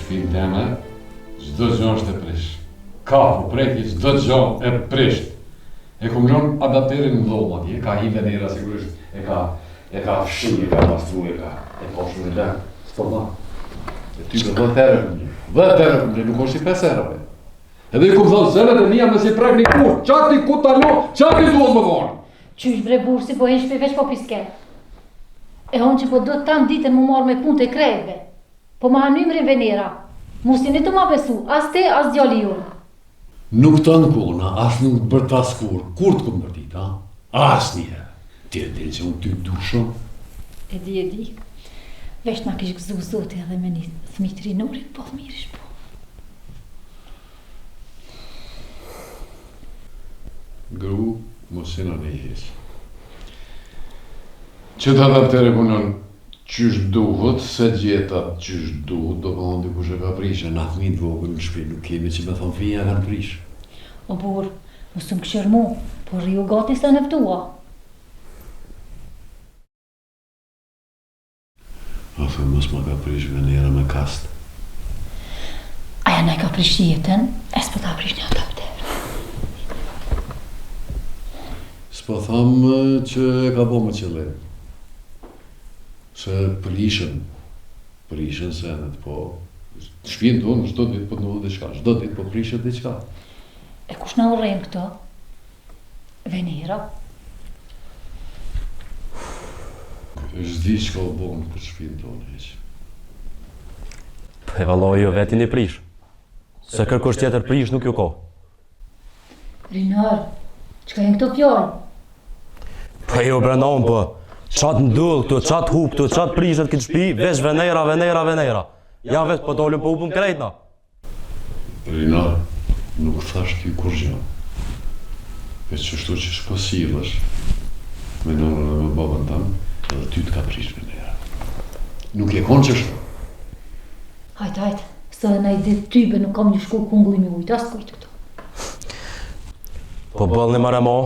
shpinë teme, çdo gjë është e prish. Kapu, preki, çdo gjë e prisht. E kom lënë adapterin në dhomë atje, ka hi Venera sigurisht, e ka fshi, e ka pastru, e poshtë në lënë. S'po ma. E ty dhe 10 herë, nuk është i 5 herëve. Edhe i kom thonë, zëllet e mija me si prek një kur, qati ku talo, qati duhet më vonë. Qysh bre burë, si po hesh për veç po pisket. E honë që po do të tanë ditën më marrë me punë të krejve. Po ma hanymrin Venera, musin e të ma besu, as te, as djali jonë. Nuk të në kona, as nuk bërta skur, kur të kom bërtit, ha? As njëherë. Ti e din që unë ty du shumë. E di. Vesh na kish gëzu zoti edhe me një thmit rinorit, po thmirish po. Gru, mos e në nejhes. Që të adaptere punon qysh duhet, se gjetat qysh duhet, do më thonë dikush e ka prishë, na thmit vogël në shpi, nuk kemi që me thonë fija kanë prishë. O burë, mos të më këshërmu, por riu gati sa nëftua. A thë mos ma ka prish Venera me kast. Aja na ka prish jetën, e s'po ta prish një adapter. S'po thamë që e ka bo më qëllim. Se prishën senet, po shpinë tonë, çdo ditë po të ndodhë diçka, çdo ditë po prishet diçka. E kush na urren këto? Venera? Zdi që ka u bonë për shpinë tonë, heq. E valloj jo vetin i prish. Se kërkosh tjetër prish nuk ju ko. Rinar, çka janë këto fjallë? Po jo brenon, po. Qatë ndull këtu, qatë hup këtu, qatë prishet këtë shpi, vesh Venera. Ja vesh, po dollëm po hupëm krejtna. Rinar, nuk thash ty kur gjë. Veç që shtu që shpo silësh, me nërën dhe me babën tamë, edhe ty të ka prish Venera. Nuk e konë që shtu. Hajt, së dhe na i ditë tybe nuk kam një shku kungull një ujtë, as kujtë këto. Po bëllë një mare mo.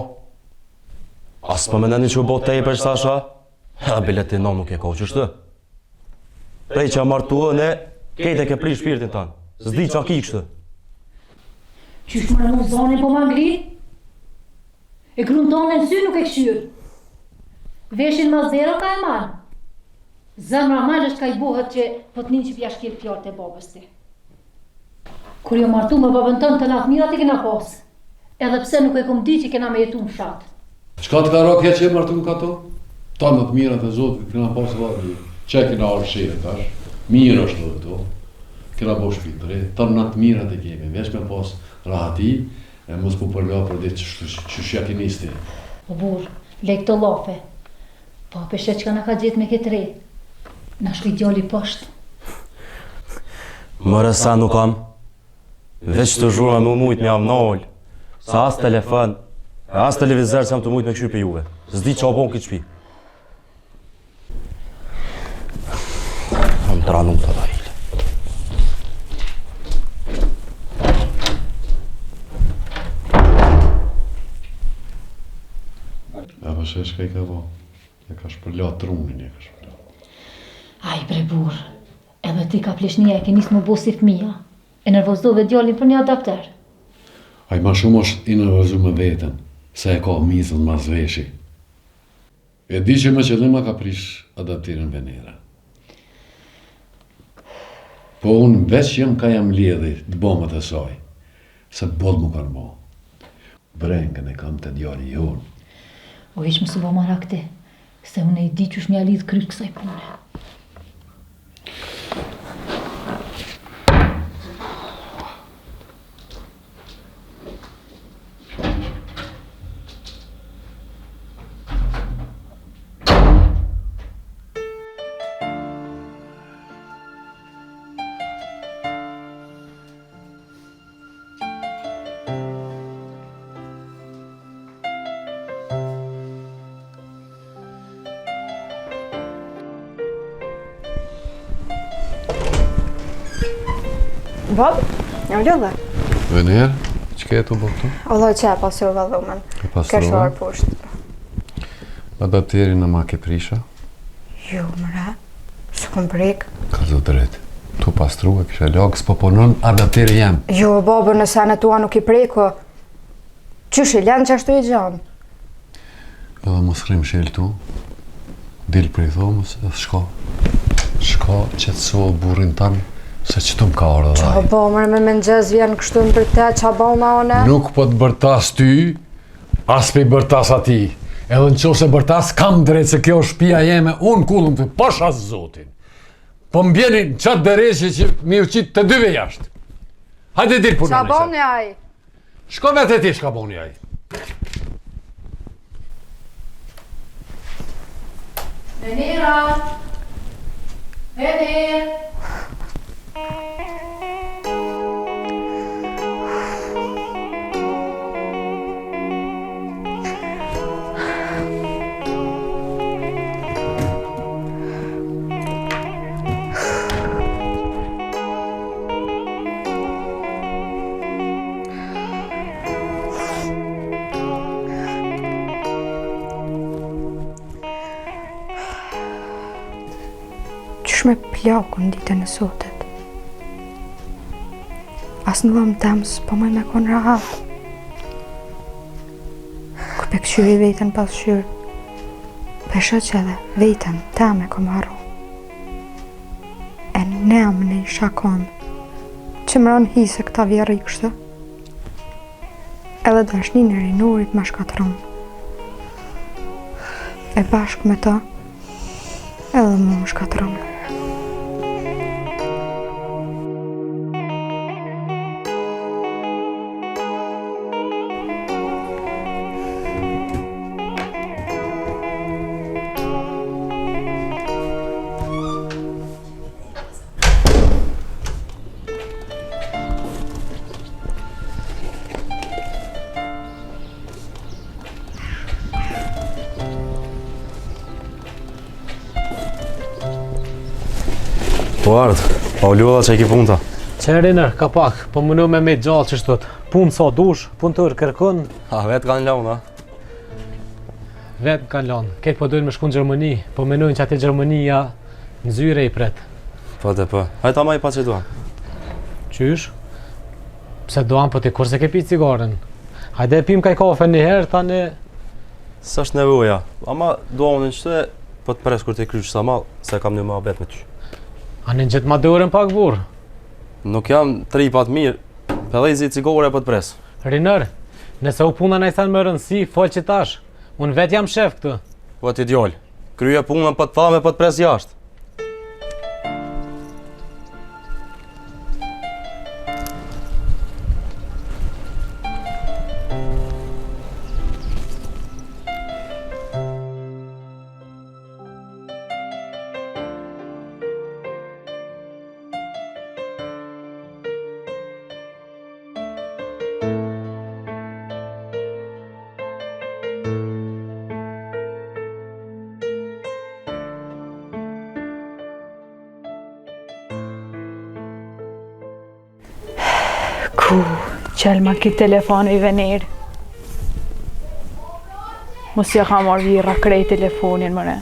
As po me nëni që u bot te i për shtasha, biletin no nuk e ko qështu. Prej që a martua ne, kejt e ke prish shpirtin tanë. Zdi që a ki kështu. Qysh më në zonin po ma ngri? E grunë tonë në sy nuk e këshyrë. Veshin ma zero ka e marë. Zemra malë është ka i buhet që po të një që pja shkil fjallë të babës ti. Kur jo martu me babën tënë të natë mirat e kena pasë. Edhe pse nuk e kom di që kena me jetu në fshatë. Qka të ka rokja që e martu në kato? Ta në të mirat e zotit, kena pasë vërë, që e kena orëshire tash, mirë është dhe këto, kena bo shpitëre, ta në të mirat e kemi, vesh me pasë rahati, e mos po përga për dhe që shjakinisti. O burë, lej këto lafe, po peshe që ka në ka gjithë me këtë re, na shkuj djali poshtë. Mëre sa nuk kam, veç të zhura më mujt me avnoll, sa as telefon, as televizor që jam të mujt me këshyr për juve. Zdi që o bon këtë shpi. Am tranu të da hile. A përse shka i ka bo? E ka shpërla trunin, e ka shpërla. Aj bre burë, edhe ti ka pleshnija e ke nisë më bo si fëmija. E nervozove djallin për një adapter. Aj ma shumë është i nervozu me veten, se e ka mizën ma zveshi. E di që me qëllima ka prish adaptirin Venera. Po unë veç jem ka jam lidhi të bomët e saj, se bollë mu kanë bo. Brengën e kam të djali jonë. O ishë më së bo mara këte, se unë e di që është mja lidhë kryt kësaj pune. Bob, jam lëllë. Venera, që ke të bo këtu? Allah që e pasur vëllumen. E pasur Këshuar poshtë. Adapteri në ma ke prisha? Jo, mëre, së kom prek. Ka zë drejt. Tu pastrua, kisha lagë, s'po punon adapteri jam. Jo, baba, nëse anë tua nuk i preko. Qysh i lënë që ashtu i gjanë? Edhe mos rrim shel tu, dil prej thomës, edhe shko. Shko qetëso burrin tanë, se që tu m'ka orë dhe Qa dhaj. bo, mërë me mëngjes vjen kështu në për te, qa bo ma one? Nuk po të bërtas ty, as pe i bërtas ati. Edhe në qose bërtas, kam drejt se kjo shtëpia jeme, unë kullum të pasha zotin. Po m'bjeni në qatë dëreshje që mi u qitë të dyve jashtë. Hajde dil punën Qa e bo qëtë. një aj? Shko vetë e ti shka boni aj. Venera! Vener! Qysh me plaku në ditën e sotet? As në dhëmë temës, po mëj me konë rahat. Kur pe këshyri vetën pas shyrë, peshe që edhe vetën teme kom arru. E ne më në i shakon, që më rënë hisë këta vjerë i kështë. Edhe dashnin e rinurit ma shkatron. E bashkë me ta, edhe mu më shkatron. Po ardhë, pa u ljolla që e ki punta. Qeriner, ka pak, po mënu me me gjallë që shtot. Punë sa dush, punë tërë kërkun, A, vetë kanë launa. vetë kanë lanë. Ketë po dojnë me shku në Gjermani, po menojnë që ati Gjermania në zyre i pret. Po të po. Hajta ma i pa që duan. Qysh? Pse doan po ti kur se ke pi cigaren? Hajde e pim kaj kafe një herë, tani... Së është nevoja, ama duan në qëtë, po të pres kur të kryqë sa malë, se kam një më abet me ty. A në gjithë ma dërën pak burë. Nuk jam tripat mirë, pëllezi cigore po të pres. Riner, nëse u puna në i thanë më rëndësi, fol që tash. Unë vetë jam shef këtë. Po ti djoll, kryje punën po të thame po të pres jashtë. Ku, qel ma ki telefonu i Vener. Mos ja ka marrë vira krej telefonin mëre.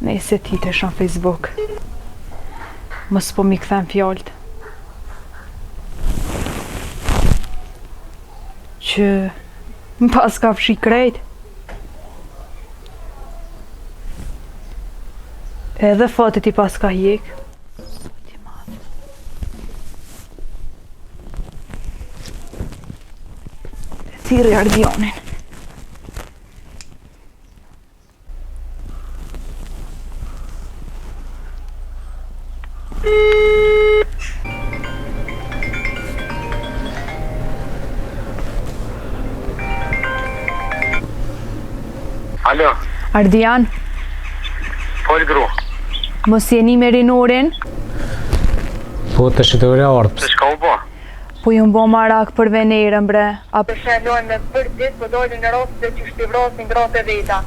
Nëse ti të shon Facebook. Mos po mi kthem fjallët. Që më pas ka fshi krejt. Edhe fatit i pas ka hjek. Thirri Ardionin. Alo, Ardian, fol gru, mos jeni me Rinorin, Po të shqitore ardë. se shka u bo? po ju mbo marak për Venerën bre. A Për shenjojnë me për dit, po dojnë në rosë dhe që shtivrosin gratë e veta.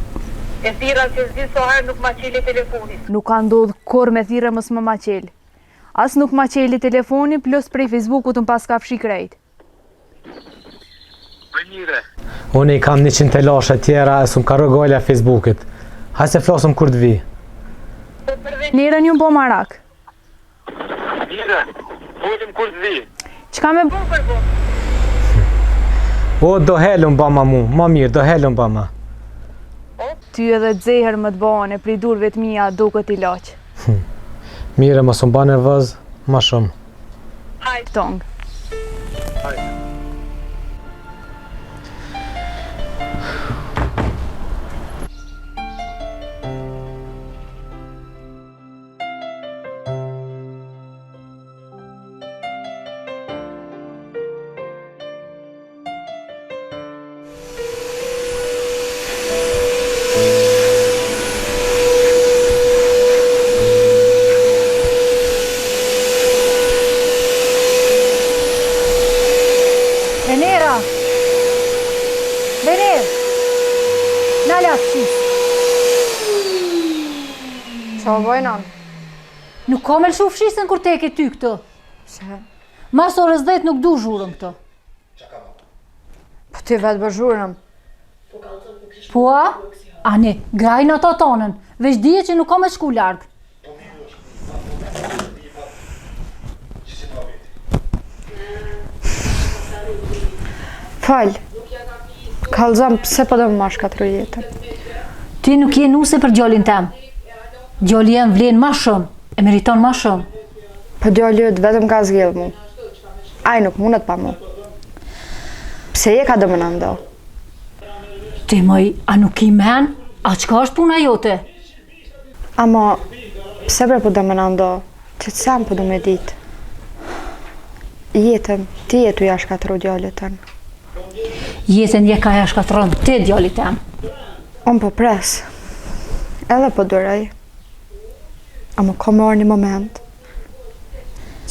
E thira që zdi so herë nuk ma qili telefonit. nuk ka ndodh kur me thire mos më maqel. As nuk maqeli telefoni, plus prej Facebookut më pas ka fshi krejt. Venire, Unë i kam 100 telashe tjera e s'm ka rëgojle Facebookit. Haj se flasëm kur të vi. po për Venerën ju mbo marak. Mire, folim kur të vi. Qka me Bukër po. O, do helëm bama mu, ma mirë, do helëm bama. ty edhe dzeher më të bane, prej durve të mija duket i laqë. Mire, mos më ba nervoz, ma shumë. Hajt tongë. Venera! Venera! Nala fshis. Qa bojna? Nuk ka me lëshu fshisën kur te ke ty këto. Se? Mas orës 10 nuk du zhurën këto. Po ti vetë bërgjurëm. Po a? Ani, grajnë ato tonën. Veç dije që nuk ka me shku largë. Falë. Kallëzëm pse po do më marrë 4 jetën. Ti nuk je nuse për gjolin tem. Gjoli jem vlen ma shumë, e meriton ma shumë. Po djali jëtë vetëm ka zgjellë mu. Aj nuk mundet pa mu. Pse je ka do më nëndo? Ti moj, a nuk i men? A qka është puna jote? Ama, pse bre po do më nëndo? Që të sam po do me ditë. Jetën, ti jetu ja shkatru djallit tënë. Jetën je ka ja shkatron ti djali tem. Unë po pres. Edhe po durej. Ama ka marrë një moment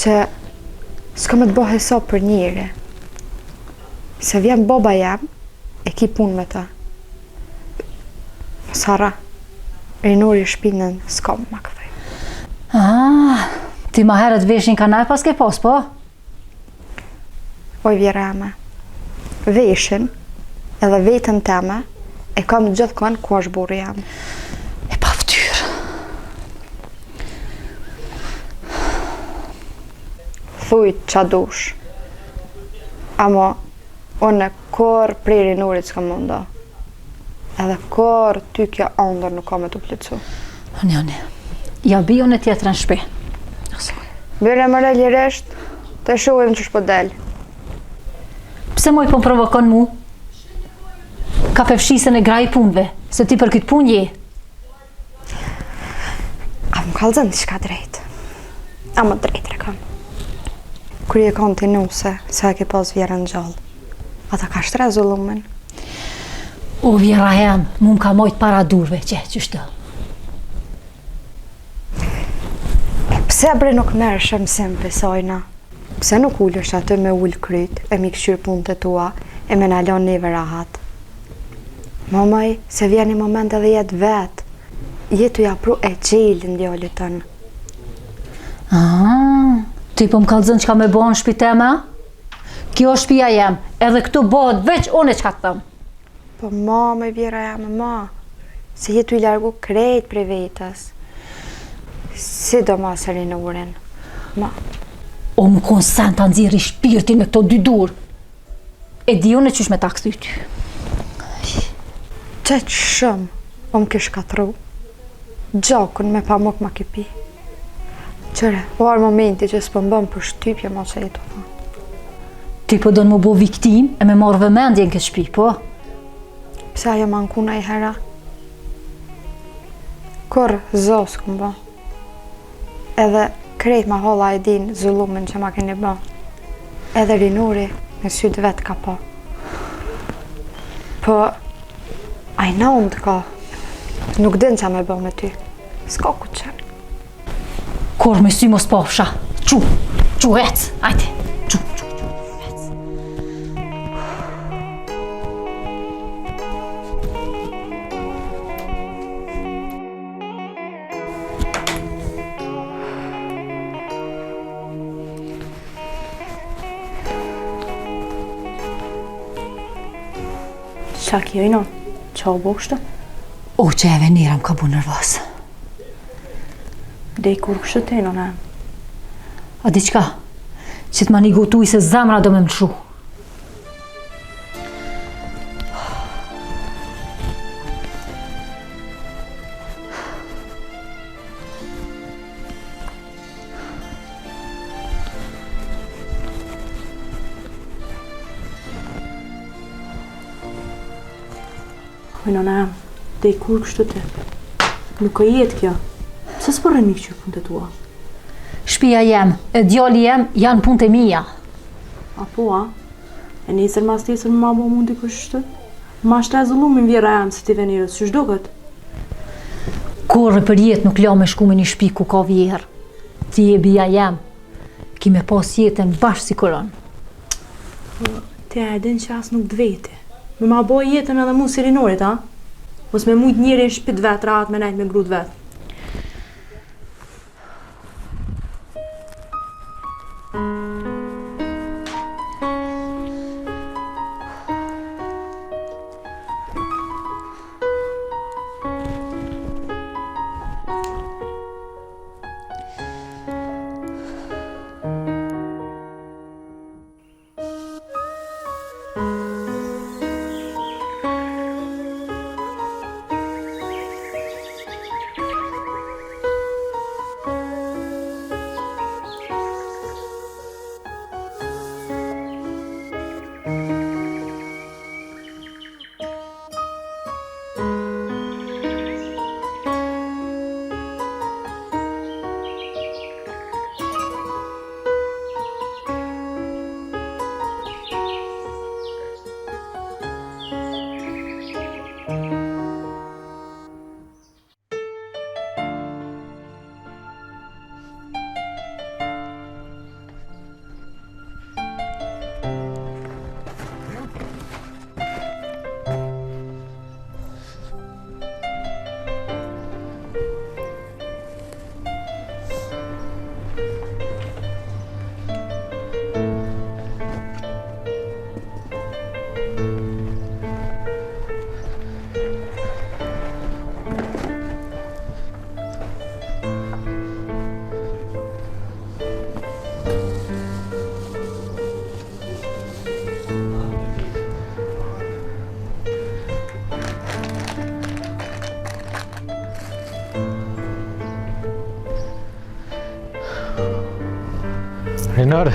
që s'ka me të bëhe sop për njëri. Se vjen baba jam, e ki pun me ta. Sara, rinuri shpinën s'ka më këthej. Ah, ti ma herët veshin kanaj pas ke pas, po? Oj vjerame, veshin edhe vetën teme e kam gjithkon ku është burri jam. E pa ftyrë. Thujt qa dush. Ama unë kur prej rinurit s'ka mundo. Edhe kur ty kjo andër nuk ka me të plëcu. Ani. Ja bi unë e tjetër në shpi. Bire më reljiresht, të shuhim që shpo del. Pse moj po më provokon mu? Ka pefshisën e graj punve, se ti për këtë pun je. A më kallëzën të shka drejt. A më drejt rekam. Kër je kontinuse, se e ke pas vjerën gjallë. Ata ka shtre zullumin. O vjera jem, mu më ka mojt para durve, qështë. Pse bre nuk merë shëmsim për sajna? Pse nuk ullësh aty me ullë kryt, e mi këshyr punë të tua, e me nalon neve rahat? Mamaj, se vjen një moment edhe jetë vetë. Jetu ja pru e gjelin djallit tënë. Ti po më kallëzën që ka me bo në shpi tema? Kjo është shpia jem, edhe këtu bëhet veç unë e qka të thëmë. Po mama, vjera jam, ma, se jetu i largu krejt prej vetës. Si do ma së rinurin, ma. O më konsent të nëziri shpirtin me këto dy dur. E di unë e qysh me ta këthy ty. Qëtë shumë, o më kish katru. Gjakun me pamuk ma kipi. Qëre, o arë momenti që s'po mbëm për shtypje ma që jetu fa. Ti po do në më bo viktim e me marrë vëmendje në këtë shpi, po? Pse ajo ma nkuna i hera? Kur zos këmë bo. Edhe krejt ma holla e din zullumin që ma keni bo. Edhe rinuri me sytë vetë ka po. Po, a i na unë të ka. Nuk din që me bo me ty. S'ka ku qenë. Kur me sy mos pafsha. Qu, ec, ajde. Qu, ec. Qa kjo i non? Qa u boshtë? O, që e venira më ka bu nervos. Dhe i kur kështë të non e? A diqka, që t'ma një gutuj se zamra do me më lëshu. Nona jam, dhe i kur kështu të? Nuk o jetë kjo. Pse s'po rrën mi këqyr punë të tua? Shpia jem, e djali jem, janë punë të mija. A po, a? E nesër mas tesër më ma bo mundi kështu? Ma shtë e zullumin vjera jam se ti venirës, që shdo këtë? Korre për jetë nuk la me shku me një shpi ku ka vjerë. Ti e bia jem, ki me pas jetën bashkë si koron. Ti e din që as nuk dveti. Me ma bo jetën edhe mu si rinorit, a? Mos me mujt njeri në shpit vetë, rahat me najt me grut vetë. Rinar,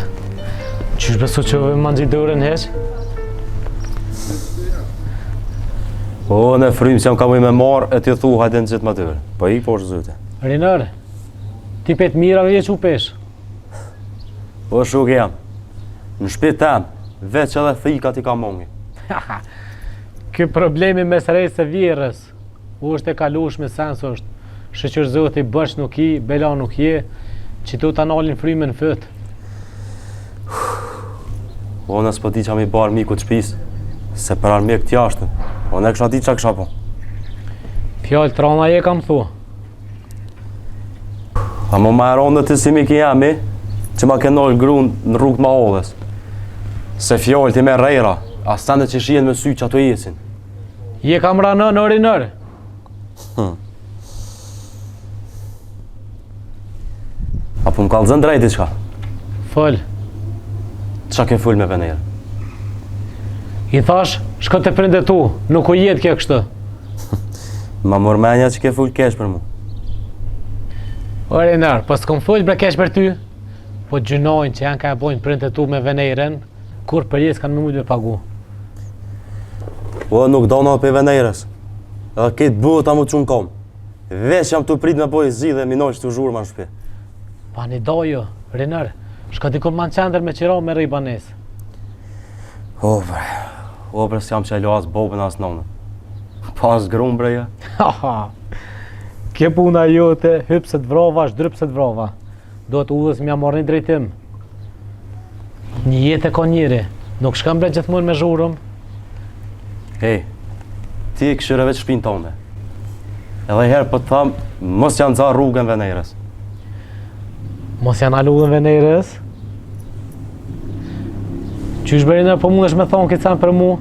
qysh beso që më nxit dorën heq? Po, në frymë që jam ka me marë, e ti thu hajde në gjithë më dërë. Po i, po është zëte. Rinar, ti pet mira vje që u pesh? Po shuk jam. Në shpit tem, veç edhe thika ti ka mongi. Ky problemi mes rejtë se vjerës, u është e kalush me sens është shëqër zoti bësh nuk i, bela nuk je, që tu ta nalin frymën në fët. Po në s'po di që am i barë miku të shpis, se për armje këtë jashtën, po në kësha di që kësha po. Fjallë trana je kam thua. A më ma eronë të si mi ki jemi, që ma ke nolë grunë në rrugë ma odhes. Se fjallë ti me rejra, as të ndë që shien me sy që ato jesin. Je kam ranë në Rinar. Apo më kalëzën drejti qka? Fëll. Qa ke full me venerë? I thash, shko të prinde tu, nuk u jetë kje kështë. Ma mërmenja që ke full kesh për mu. O Rinar, po s'kom full bre kesh për ty, po gjynojnë që janë ka e bojnë prinde tu me veneren, kur për jesë kanë me mujtë me pagu. Po nuk do në për venerës, edhe këtë buë ta mu qunë kom. Vesh jam të prit me bojë zi dhe minoj që të zhurë ma në shpi. Pa një dojo, Rinar, shka dikur ma në qender me qira me rejba nesë. O bre, s'jam që e lo as bobën as nonë. Pas grumë bre, ja. Kje puna jote, hypset vrova, shdrypset vrova. Do të udhës m'ja marrë një drejtim. Një jetë e ka njëri, nuk shkam bre gjithmonë me zhurëm. Hej, ti e këshyre veç shpinë tonë. Edhe herë për të thamë, mos janë za rrugën venerës. Mos janë aludhën venerës? Qysh Berina po mundesh me thonë këtë sanë për mu?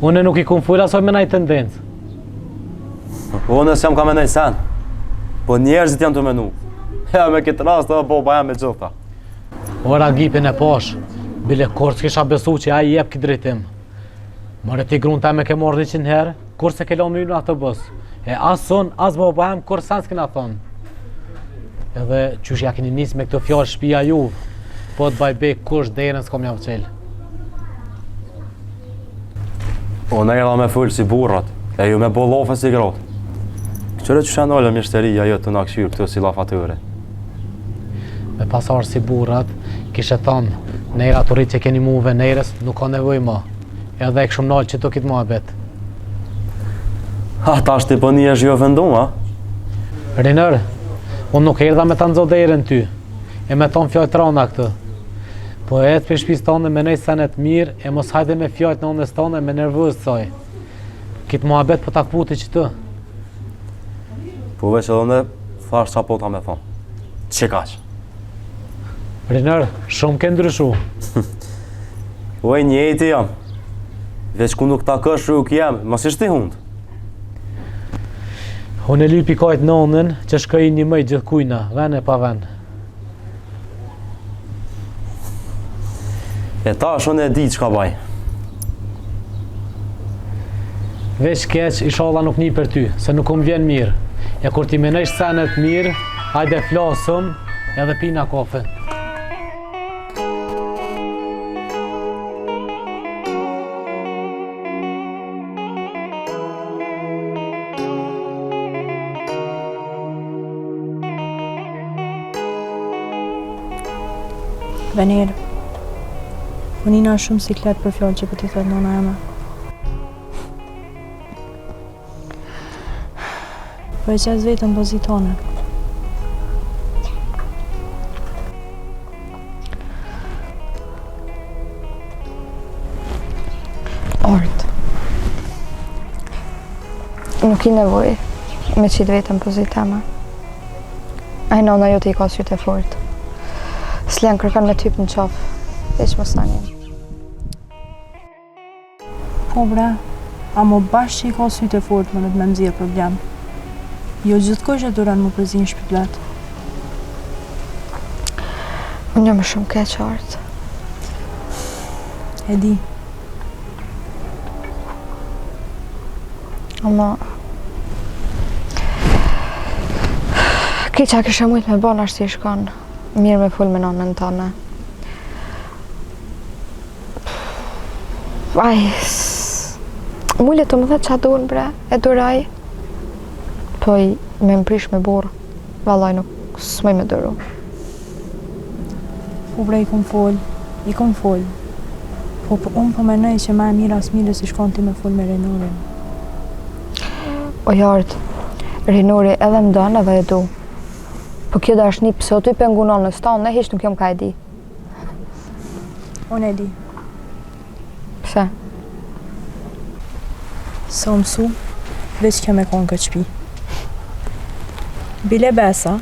Une nuk i kum full asoj me naj tendencë. Unë s'jam ka me nëj sen, po njerëzit janë të menu. Ja, me këtë rast edhe boba jam me gjitha. Ora gipin e posh, bile kur s'kisha besu që ai jep ki drejtim. More ti grun ta me ke morë 100 herë, kur se ke lo myrë në autobus. E as son, as bohem, kur san s'kina thonë. Edhe qysh ja keni nis me këto fjallë shpia juve, po të baj bek kush derën s'kom jam qelë. Unë erdha me full si burrat, e ju me bollofe si gratë. Qëre që shenole mjeshteria jo të na këshyrë këto si lafatyre? Me pasar si burrat, kishe thonë, nejra të rritë që keni muve nejrës, nuk ka nevoj ma. Edhe e këshum nalë që të kitë muhabet. Ha, ta shti për një është jo vendum, a? Rinër, unë nuk erdha me të nëzo derën ty, e me thonë fjallë të rana këtë. Po e të për shpis tonë me nej senet mirë, e mos hajde me fjallët në onës tonë me nervëzë saj. Kitë muhabet po takputi që të. Po veç edhe ne, thash qa po ta me thonë. Që kaq? Rinër, shumë ke ndryshu. Oj, njëjti jam. Veç ku nuk ta kësh rrug jam, mos ishte hundë. Unë e lypi kajt nonën që shkoj një mëj gjithë kujna, ven e pa ven. E ta është unë e di që ka baj. Veç keq, inshallah nuk një për ty, se nuk më vjen mirë. E kur ti menojsh senet mirë, hajde flasëm edhe pina kafe. Venir, unina është shumë siklet për fjallë që për t'i thëtë nona eme. Po e qes vetëm pozitone. Art. Nuk i nevoj me qitë vetëm pozitama. Ai nona jo t'i ka sytë e fort. S'len kërkan me typ në qafë, veç mos tani. Po bre, a mo bashkë që i ka sytë e fort më në të me mzirë problem. Jo gjithë kush e duran më përzin shpit vetë. Unë jam shumë keq Art. E di. Ama... Keqa kisha mujt me bon ashtë i shkon. Mirë me full me nonën tëne. Aj, mule të më dhe qa duhen bre, e duraj. Po i me më prish me burë, valaj nuk s'moj me duru. Po bre, i kom fol. Po unë po menoj që ma e mira as mire si shkon ti me fol me Renorin. O jartë, Renori edhe më dënë edhe e du. Po kjo da është një pëse o ty pengu nonës tonë, ne hiç nuk jom ka e di. Unë e di. Pse? Se o mësu, veç kjo me konë këtë shpi. Bile besa,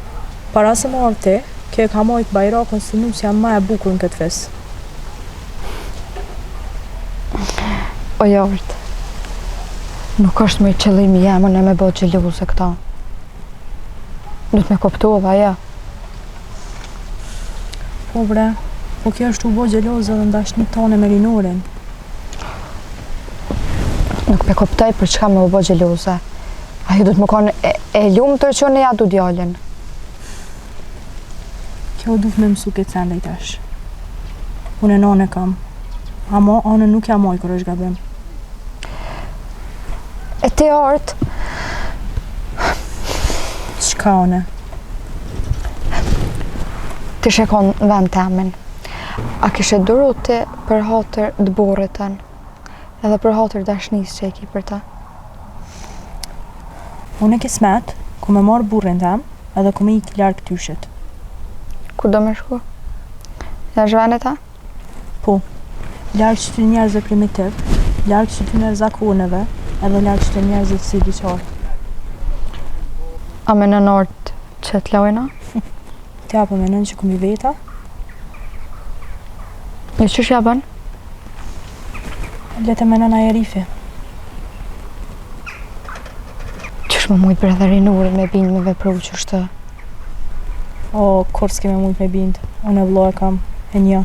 para se më orë ti, kjo e ka mojtë Bajrakun si nusja ma e bukur në këtë fesë. O jartë, nuk është më i qëllimi jemën e me bo gjeluze këta. Du të me koptova, ja. Po bre, po kjo është u bo gjelozë dhe ndashnit tone me Rinorin. Nuk me koptoj për çka me u bo gjeluze. Ajo du të më konë e lumë tërë që ne ja du djallin. Kjo du të me mësu këtë sen lejtash. Unë e none kam. Amo, anë nuk ja moj kër është gabim. E ti Art, Qka one? ti shekon në vend temin. A kishe duru ti për hatër të burrit tën, edhe për hatër dashnis që e ki për ta? Unë e kismet, ku me marë burrin tem, edhe ku me ik larg tyshit. Ku do me shku? Jashtë venit ta? Po, larg që të njerëzve primitiv, larg që të njerëz zakoneve, edhe larg që të njerëzve të si diqarë. A me në nort që të lojna? Ti apo menon që kum i veta? E qësh ja bën? Le të menon aja Rifi. Qësh më mujt bre dhe Rinorin me bind me vepru qështë? O, kur s'ke me mujt me bind. Unë e vlo e kam. E një,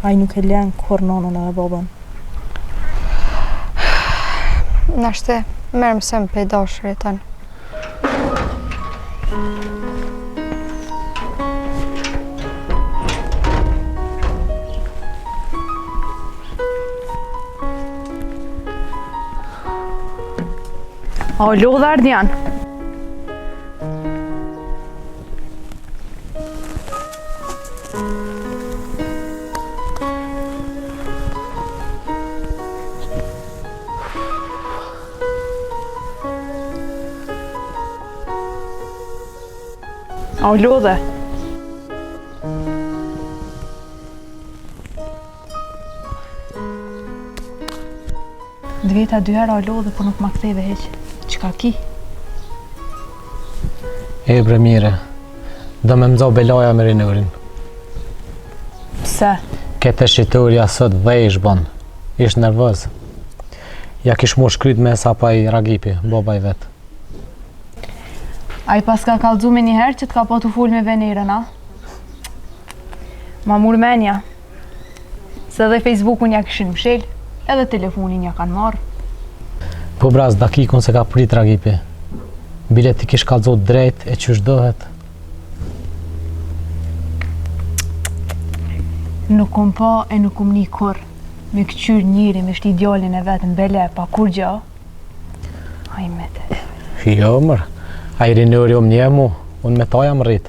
ai nuk e len kur nonën edhe babën. Nashte, merë mësëm për i dashërit tënë. O, lodhe Ardian. O, lodhe. Dveta 2 herë o lodhe, po nuk ma ktheve heq. Qka ki? E bre mire, do me mëzo belaja me rinërin. Pse? Kete shqiturja sot dhe ish bon, ish nervëz. Ja kish mu shkryt me sa pa i Ragipi, baba i vetë. A i pas ka kalzu me njëherë që t'ka po t'u full me Venerën, a? Ma mur menja. Se dhe Facebookun ja kishin mshel, edhe telefonin ja kanë marrë. Po braz, dakikun se ka prit Ragipi. Bile ti kish kalzu drejt e qysh dohet. Nuk kom pa e nuk kom një kur. Me këqyr njëri me shti djallin e vetën bele pa kur gjë. Aj me te. Jo mër, a i rinëri om një mu, unë me ta jam rrit.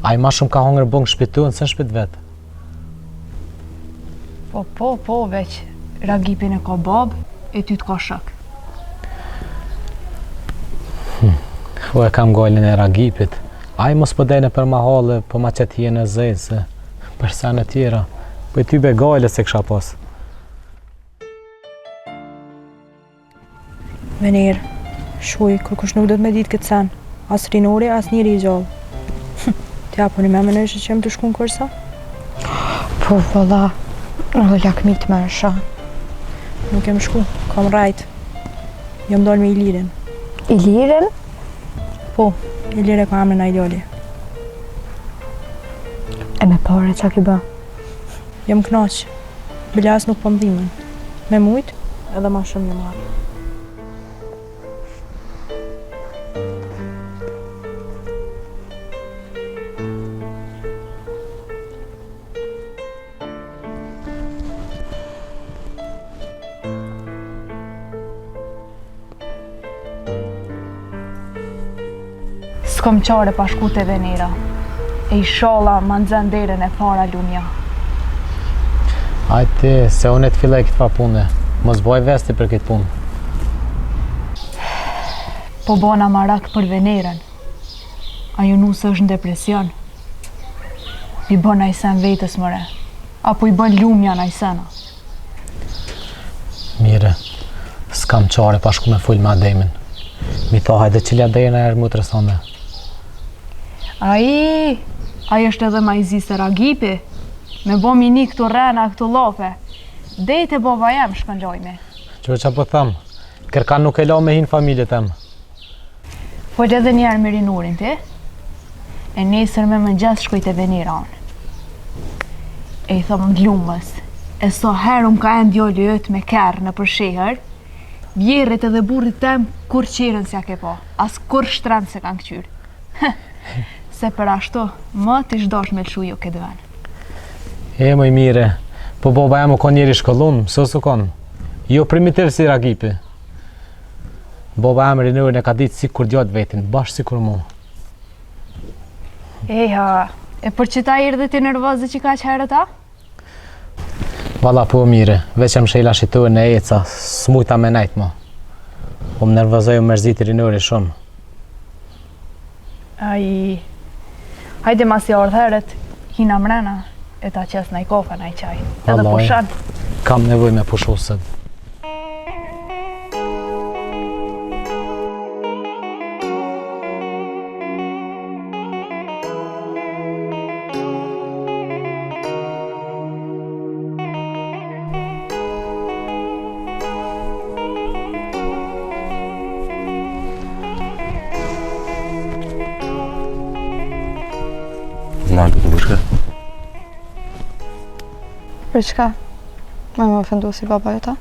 A i ma shumë ka hongër bëngë shpitu në sën shpit vetë. Po, veç Ragipin e ka babë, e ty t'ka shak. U e kam gallin e Ragipit. A i mos po dejnë për ma halë, po ma qëtë jenë e zezë, se për sen e tjera. Po i ty be gallë se kësha pas. Vener, shuj, kur kush nuk do t'me ditë këtë sen. As rinori, as njëri i gjallë. Tja, po një me menojshë që jem të shku në kërsa? Po, valla, edhe lakmit me rësha. Nuk jem shku, kam rajt. Jam dollë me Ilirin. Ilirin? Po, Ilire ka emrin a ideali. E me pare qa ki bë? Jam knaq, bile as nuk po mdhimen. Me mujt, edhe ma shumë një marrë. S'kom qare pa shku te Venera. E i shalla ma nxen derën e para lumja. Ajti, se unë e të fillaj këtë fa pune. Mos boj vesti për këtë punë. Po bona marak për Venerën. Ajo nusë është në depresion. I bën a i sen vetës mëre. Apo i bën lumja në a i sena. Mire, s'kam qare pa shku me full me Ademin. Mi tha hajde qilja Adejna e mu të rësone. Ai është edhe ma i zi se Ragipi. Me bo mini këtu rena, këtu lope. Dejt e bova jem shkëngjojme. Që po thamë, kërkan nuk e la me hinë familje tem. Po edhe njerë me rinurin ti. E nesër me mëngjes shkoj te Venera unë. E i thëmë glumës. E so herë ka e ndjolli ëtë me kërë në përsheher. Vjerët edhe burrit tem kur qirën s'ja ke po. As kur shtrenë se kanë këqyrë. Se për ashtu, më t'i shdosh me lëshu jo këtë ven. E mëj mire, po baba jam u kon njeri shkollun, mësës u kon. Jo primitiv si Ragipi. Baba jam rinërin e ka ditë si kur djatë vetin, bashkë si kur mu. Eha, e për që ta irdhe ti nervozë që ka që herët a? Valla po mire, veç jam shejla shiturën e eca, s'mujta me najtë mo. Po më nervozoj u mërziti rinëri shumë. Hajde mas i ardhë herët, hina mrena, e ta qes na i kofa, na i qaj. Edhe pushan. Kam nevoj me pushu sët. Nalë të bëshke? Për çka? Më ofendu si baba jota?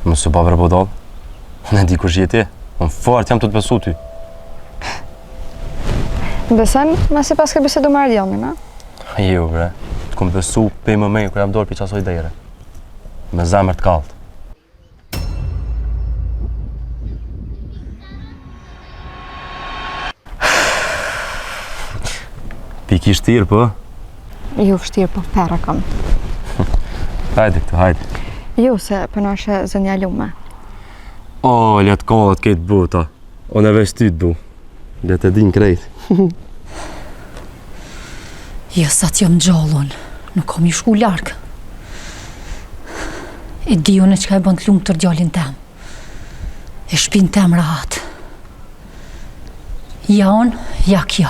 Më së babër bodall. Unë di kush je ti. Unë fort jam të të besu ty. Më beson, më si pas ke bisedu me Ardianin, a? Jo, bre. Të kom besu pe më kur jam dorë për qasoj dere. Me zemër të kallët. Piki shtirë, po? Jo vështirë, po pera kam. Hajde këtu, hajde. Jo, se përnashe zënja lume. O, letë kallët këtë buta. Unë e veç ty të bu. Letë e din krejt. Ja, sa t'jam gjallon, nuk kam ju shku larkë. E di unë që ka e bënd të lumë të djallin tem. E shpin tem rahat. Ja unë, ja kjo.